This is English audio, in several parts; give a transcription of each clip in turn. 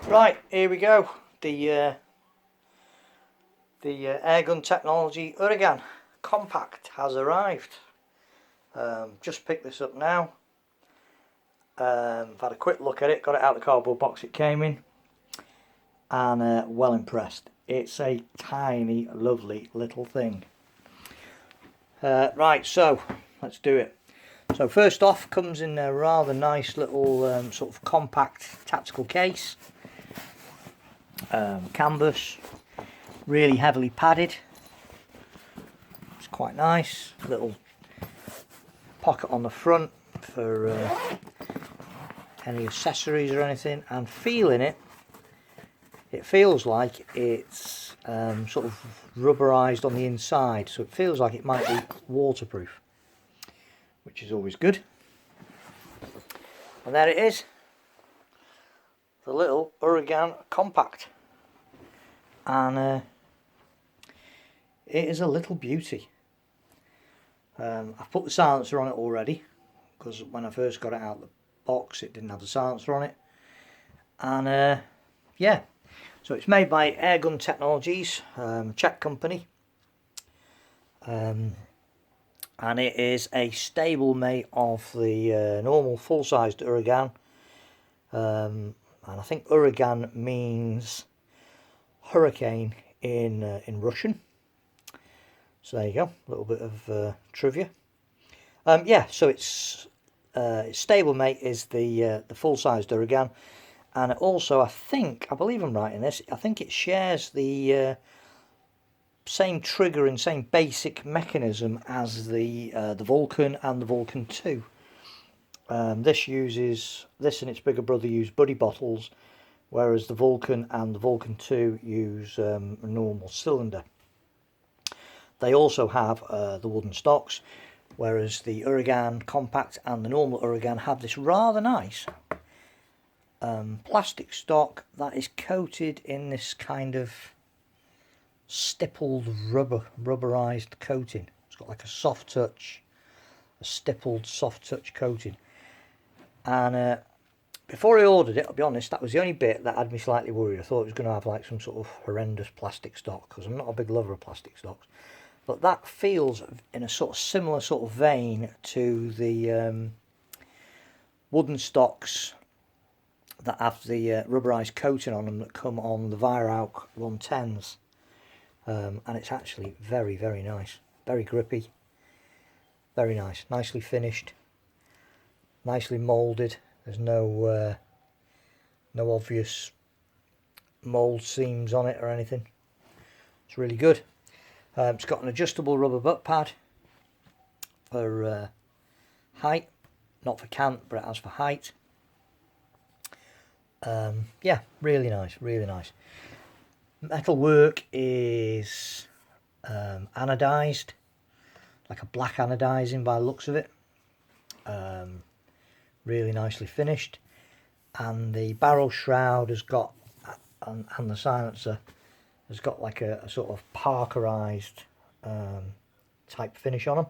Right, here we go. The airgun technology Uragan compact has arrived. Just picked this up now. I've had a quick look at it, got it out of the cardboard box it came in, and well impressed. It's a tiny, lovely little thing. Right, so let's do it. So first off, comes in a rather nice little sort of compact tactical case. Canvas, really heavily padded. It's quite nice. Little pocket on the front for any accessories or anything. And feeling it, it feels like it's sort of rubberized on the inside, so it feels like it might be waterproof, which is always good. And there it is, the little Uragan compact, and it is a little beauty. I've put the silencer on it already, because when I first got it out of the box it didn't have the silencer on it. And yeah, so it's made by Airgun Technologies, Czech company, and it is a stablemate of the normal full-sized Uragan, and I think Uragan means hurricane in Russian. So there you go, a little bit of trivia. Yeah, so its stablemate is the full-sized Uragan, and it also, I believe I'm right in this, I think it shares the same trigger and same basic mechanism as the Vulcan and the Vulcan 2. This and its bigger brother use buddy bottles, whereas the Vulcan and the Vulcan 2 use a normal cylinder. They also have the wooden stocks, whereas the Uragan compact and the normal Uragan have this rather nice plastic stock that is coated in this kind of stippled rubberized coating. It's got like a soft touch, a stippled soft touch coating. And before I ordered it, I'll be honest, that was the only bit that had me slightly worried. I thought it was going to have like some sort of horrendous plastic stock, because I'm not a big lover of plastic stocks. But that feels in a sort of similar sort of vein to the wooden stocks that have the rubberized coating on them that come on the Virauk 110s. And it's actually very, very nice. Very grippy. Very nice. Nicely finished. Nicely moulded. There's no obvious mould seams on it or anything. It's really good. It's got an adjustable rubber butt pad for height. Not for cant, but it has for height. Yeah, really nice, really nice. Metal work is anodized, like a black anodizing by the looks of it. Really nicely finished, and the barrel shroud has got, and the silencer has got like a sort of parkerized type finish on them.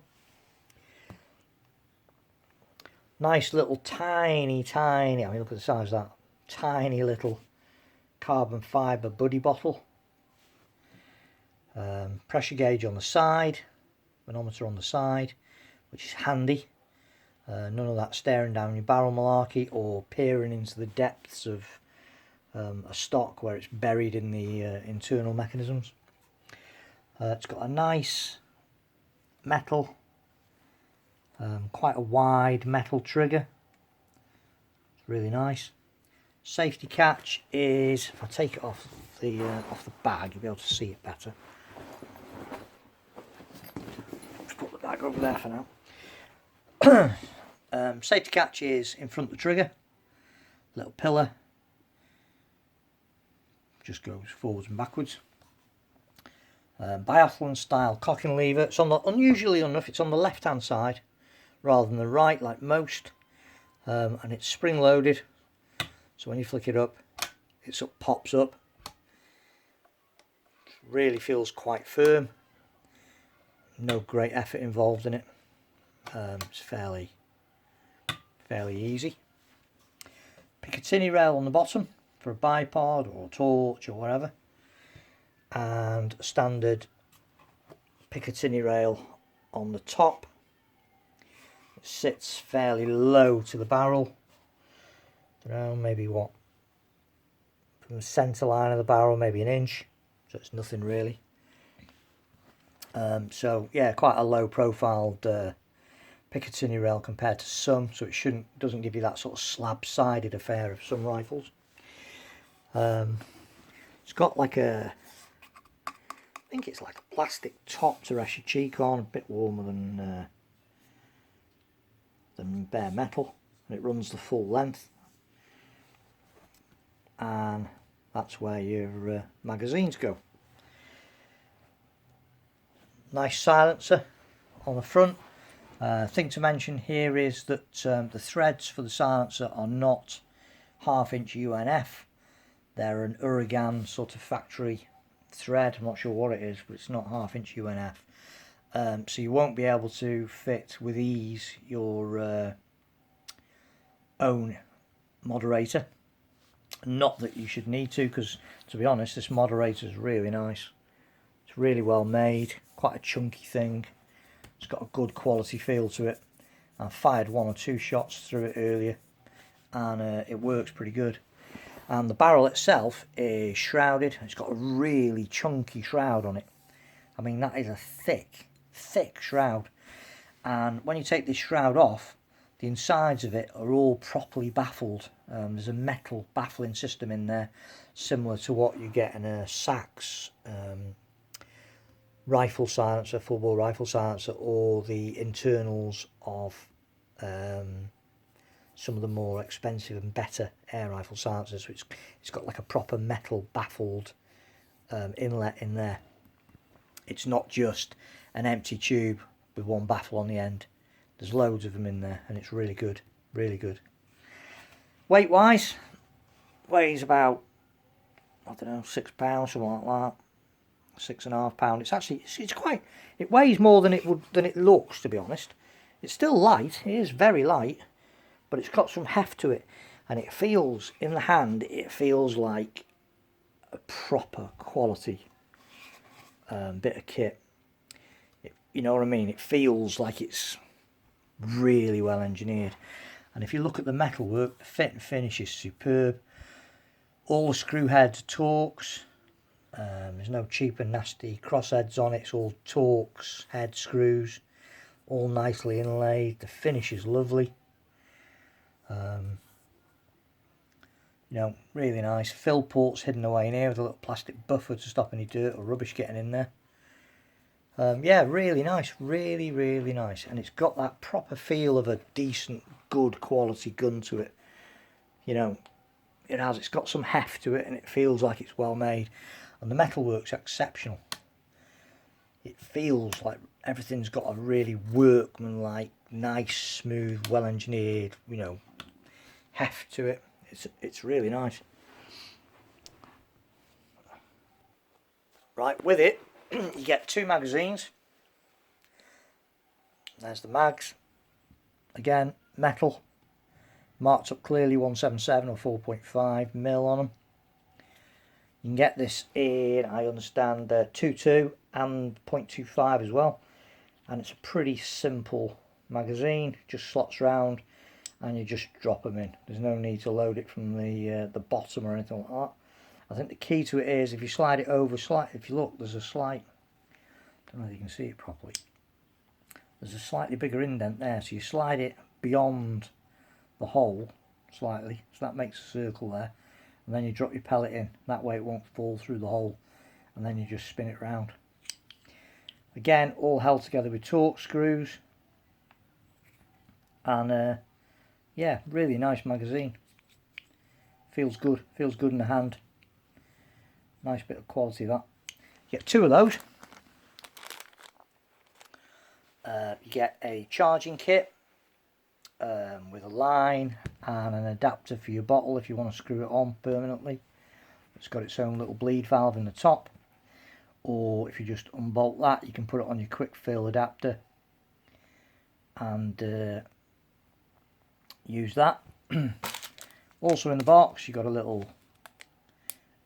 Nice little tiny, I mean, look at the size of that, tiny little carbon fibre buddy bottle. Pressure gauge on the side, manometer on the side, which is handy. None of that staring down your barrel malarkey or peering into the depths of a stock where it's buried in the internal mechanisms. It's got a nice metal, quite a wide metal trigger. It's really nice. Safety catch is, if I take it off the bag, you'll be able to see it better. Just put the bag over there for now. Safety catch is in front of the trigger. Little pillar. Just goes forwards and backwards. Biathlon style cocking lever. It's on the, unusually enough, it's on the left hand side rather than the right like most. And it's spring loaded. So when you flick it up, it sort of pops up. Really feels quite firm. No great effort involved in it. It's fairly easy. Picatinny rail on the bottom for a bipod or a torch or whatever, and a standard Picatinny rail on the top. It sits fairly low to the barrel. I don't know, maybe what, from the centre line of the barrel, maybe an inch, so it's nothing really. So yeah, quite a low profiled Picatinny rail compared to some, so it doesn't give you that sort of slab sided affair of some rifles. It's got like I think it's like a plastic top to rest your cheek on, a bit warmer than bare metal, and it runs the full length, and that's where your magazines go. Nice silencer on the front. Thing to mention here is that the threads for the silencer are not 1/2 inch UNF. They're an Uragan sort of factory thread. I'm not sure what it is, but it's not 1/2 inch UNF. So you won't be able to fit with ease your own moderator. Not that you should need to, because to be honest, this moderator is really nice. It's really well made, quite a chunky thing. It's got a good quality feel to it. I fired 1 or 2 shots through it earlier, and it works pretty good. And the barrel itself is shrouded. It's got a really chunky shroud on it. I mean, that is a thick shroud. And when you take this shroud off, the insides of it are all properly baffled. There's a metal baffling system in there, similar to what you get in a Sachs rifle silencer, full bore rifle silencer, or the internals of some of the more expensive and better air rifle silencers. So it's got like a proper metal baffled inlet in there. It's not just an empty tube with one baffle on the end. There's loads of them in there, and it's really good, really good. Weight wise, weighs about, I don't know, 6 pounds, something like that. 6.5 pounds. It's quite, it weighs more than it looks, to be honest. It's still light, it is very light, but it's got some heft to it, and it feels, in the hand, it feels like a proper quality bit of kit. You know what I mean? It feels like it's really well engineered. And if you look at the metalwork, the fit and finish is superb. All the screw heads are Torx. There's no cheap and nasty crossheads on it. It's all Torx head screws, all nicely inlaid. The finish is lovely. You know, really nice. Fill ports hidden away in here with a little plastic buffer to stop any dirt or rubbish getting in there. Yeah, really nice, really, really nice. And it's got that proper feel of a decent, good quality gun to it. You know, it's got some heft to it, and it feels like it's well made. And the metalwork's exceptional. It feels like everything's got a really workmanlike, nice, smooth, well engineered, you know, heft to it. It's really nice. Right, with it, you get 2 magazines. There's the mags. Again, metal. Marked up clearly 177 or 4.5mm on them. You can get this in, I understand, 2.2 and 0.25 as well. And it's a pretty simple magazine. Just slots round and you just drop them in. There's no need to load it from the bottom or anything like that. I think the key to it is if you slide it over slightly, if you look, there's a slight, I don't know if you can see it properly, there's a slightly bigger indent there, so you slide it beyond the hole slightly, so that makes a circle there, and then you drop your pellet in, that way it won't fall through the hole, and then you just spin it round. Again, all held together with Torx screws, and yeah, really nice magazine. Feels good in the hand. Nice bit of quality that. You get 2 of those. You get a charging kit with a line and an adapter for your bottle if you want to screw it on permanently. It's got its own little bleed valve in the top, or if you just unbolt that, you can put it on your quick fill adapter and use that. Also in the box you got a little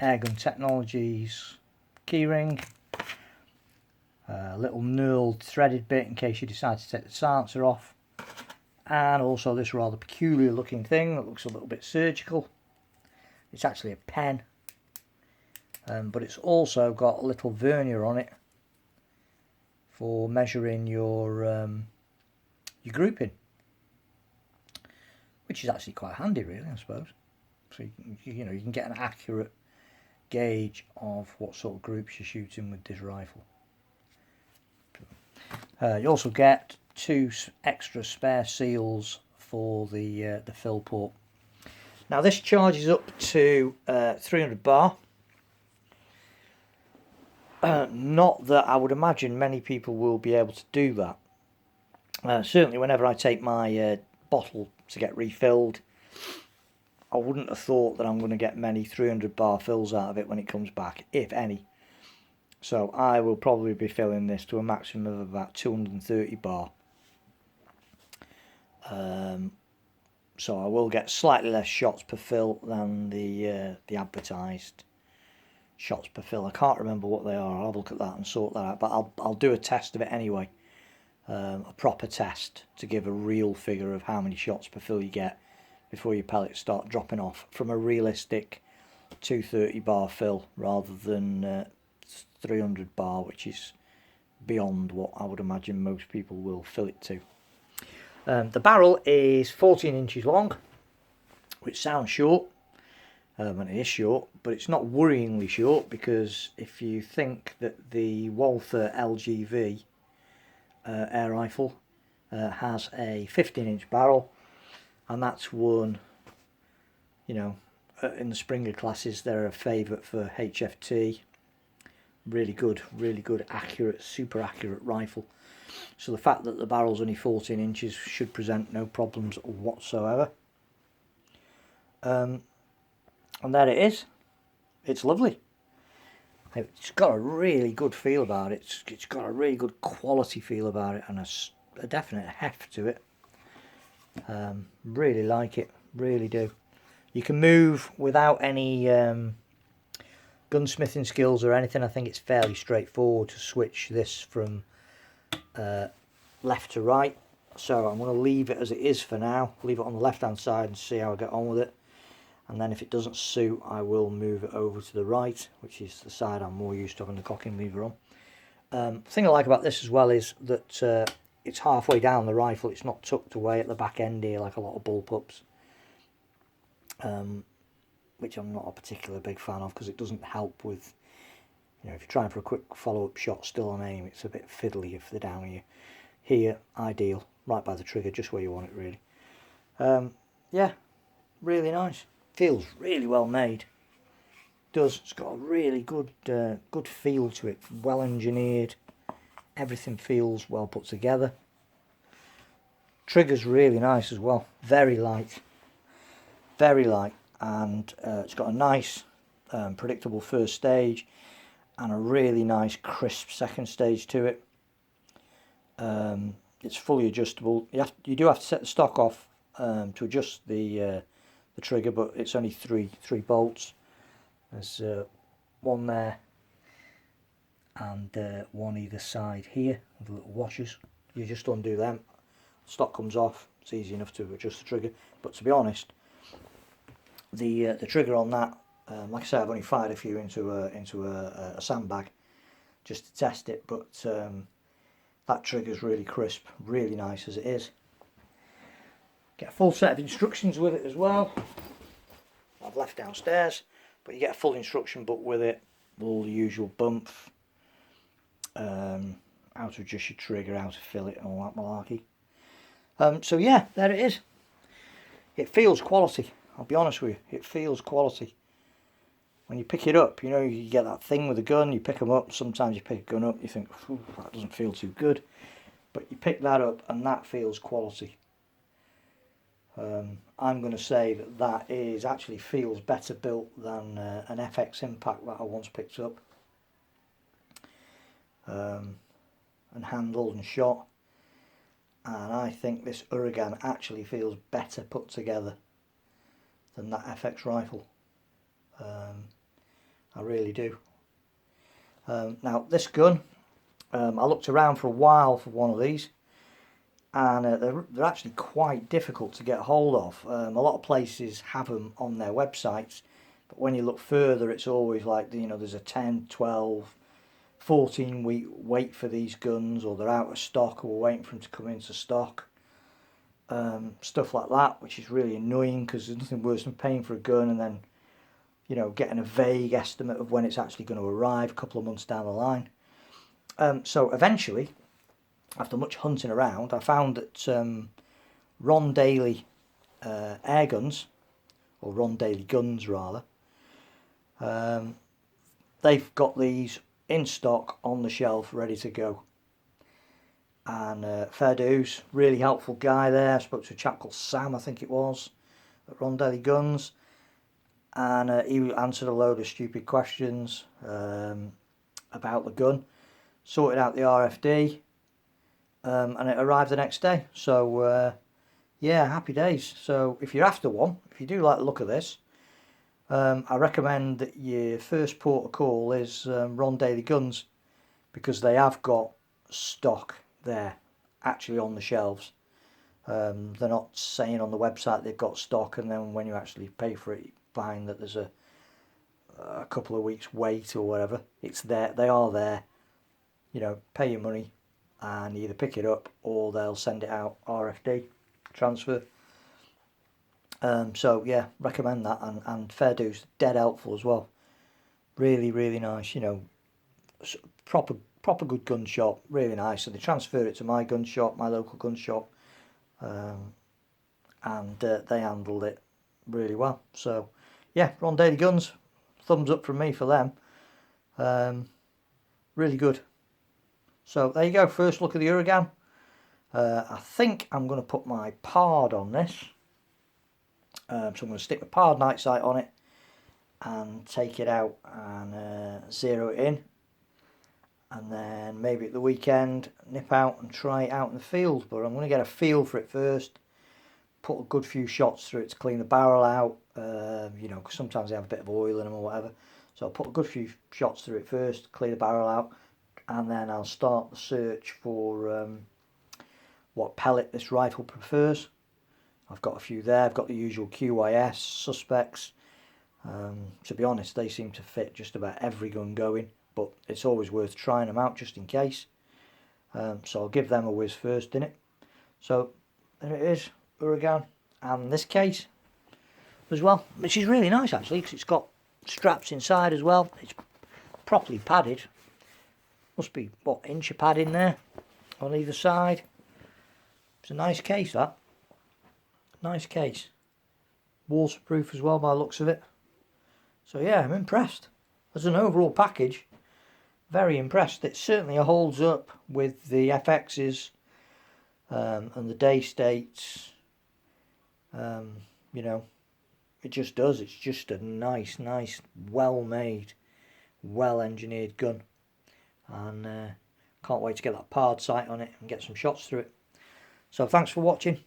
Airgun Technologies keyring, a little knurled threaded bit in case you decide to take the silencer off, and also this rather peculiar looking thing that looks a little bit surgical. It's actually a pen, but it's also got a little vernier on it for measuring your grouping, which is actually quite handy, really, I suppose. So you know, you can get an accurate gauge of what sort of groups you're shooting with this rifle. You also get 2 extra spare seals for the fill port. Now this charges up to 300 bar. Not that I would imagine many people will be able to do that. Certainly whenever I take my bottle to get refilled, I wouldn't have thought that I'm going to get many 300 bar fills out of it when it comes back, if any. So I will probably be filling this to a maximum of about 230 bar. So I will get slightly less shots per fill than the advertised shots per fill. I can't remember what they are. I'll have a look at that and sort that out. But I'll do a test of it anyway, a proper test to give a real figure of how many shots per fill you get before your pellets start dropping off from a realistic 230 bar fill rather than 300 bar, which is beyond what I would imagine most people will fill it to. The barrel is 14 inches long, which sounds short, and it is short, but it's not worryingly short, because if you think that the Walther LGV air rifle has a 15-inch barrel, and that's one, you know, in the Springer classes they're a favourite for HFT. Really good, accurate, super accurate rifle. So the fact that the barrel's only 14 inches should present no problems whatsoever. And there it is. It's lovely. It's got a really good feel about it. It's got a really good quality feel about it, and a definite heft to it. Really like it, really do. You can move without any gunsmithing skills or anything. I think it's fairly straightforward to switch this from left to right. So I'm going to leave it as it is for now. Leave it on the left hand side and see how I get on with it. And then if it doesn't suit, I will move it over to the right, which is the side I'm more used to having the cocking lever on. The thing I like about this as well is that it's halfway down the rifle. It's not tucked away at the back end here like a lot of bullpups, which I'm not a particular big fan of, because it doesn't help with, you know, if you're trying for a quick follow-up shot still on aim, it's a bit fiddly if they're down here. Here, ideal, right by the trigger, just where you want it, really. Yeah, really nice. Feels really well made. Does. It's got a really good good feel to it. Well engineered. Everything feels well put together. Trigger's really nice as well. Very light. Very light. And it's got a nice predictable first stage and a really nice crisp second stage to it. It's fully adjustable. You do have to set the stock off to adjust the trigger, but it's only three bolts. There's one there and one either side here with the little washers. You just undo them, stock comes off. It's easy enough to adjust the trigger. But to be honest, the trigger on that, like I said, I've only fired a few into a sandbag just to test it, but that trigger's really crisp, really nice as it is. Get a full set of instructions with it as well. I've left downstairs, but you get a full instruction book with it, all the usual bump, how to adjust your trigger, how to fill it, and all that malarkey. So yeah, there it is. It feels quality. I'll be honest with you, it feels quality. When you pick it up, you know, you get that thing with a gun, you pick them up, sometimes you pick a gun up, you think, that doesn't feel too good. But you pick that up and that feels quality. I'm going to say that is actually feels better built than an FX Impact that I once picked up. And handled and shot. And I think this Uragan actually feels better put together than that FX rifle. I really do. Now this gun, I looked around for a while for one of these, and they're actually quite difficult to get hold of. A lot of places have them on their websites, but when you look further, it's always like, you know, there's a 10, 12, 14 week wait for these guns, or they're out of stock, or we're waiting for them to come into stock. Stuff like that, which is really annoying, because there's nothing worse than paying for a gun and then, you know, getting a vague estimate of when it's actually going to arrive a couple of months down the line. So eventually, after much hunting around, I found that Ron Daly air guns, or Ron Daly guns rather, they've got these in stock on the shelf ready to go. And fair dues, really helpful guy there. I spoke to a chap called Sam, I think it was, at Ron Daly Guns, and he answered a load of stupid questions about the gun, sorted out the RFD, and it arrived the next day. So yeah, happy days. So if you're after one, if you do like the look of this, I recommend that your first port of call is Ron Daly Guns, because they have got stock there actually on the shelves. They're not saying on the website they've got stock, and then when you actually pay for it, you find that there's a couple of weeks wait or whatever. It's there, they are there. You know, pay your money and either pick it up, or they'll send it out RFD transfer. So yeah, recommend that, and fair dues, dead helpful as well. Really, really nice. You know, proper good gun shop, really nice. So they transfer it to my gun shop, my local gun shop, and they handled it really well. So yeah, Ron Daly Guns, thumbs up from me for them. Really good. So there you go, first look at the Uragan. I think I'm going to put my pard on this. So I'm going to stick the pard night sight on it and take it out and zero it in. And then maybe at the weekend nip out and try it out in the field. But I'm going to get a feel for it first. Put a good few shots through it to clean the barrel out. You know, because sometimes they have a bit of oil in them or whatever. So I'll put a good few shots through it first, clear the barrel out. And then I'll start the search for what pellet this rifle prefers. I've got a few there. I've got the usual QYS suspects. To be honest, they seem to fit just about every gun going, but it's always worth trying them out just in case. So I'll give them a whiz first, innit? So there it is, Uragan, and this case as well, which is really nice actually, because it's got straps inside as well. It's properly padded. Must be, what, inch of padding there on either side. It's a nice case, that. Nice case. Waterproof as well by the looks of it. So yeah, I'm impressed. As an overall package, very impressed. It certainly holds up with the FXs and the day states. You know, it just does. It's just a nice, well made, well engineered gun. And can't wait to get that pard sight on it and get some shots through it. So thanks for watching,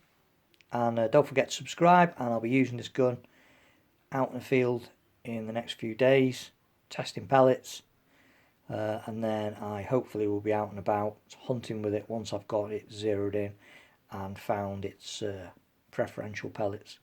and don't forget to subscribe, and I'll be using this gun out in the field in the next few days, testing pellets, and then I hopefully will be out and about hunting with it once I've got it zeroed in and found its preferential pellets.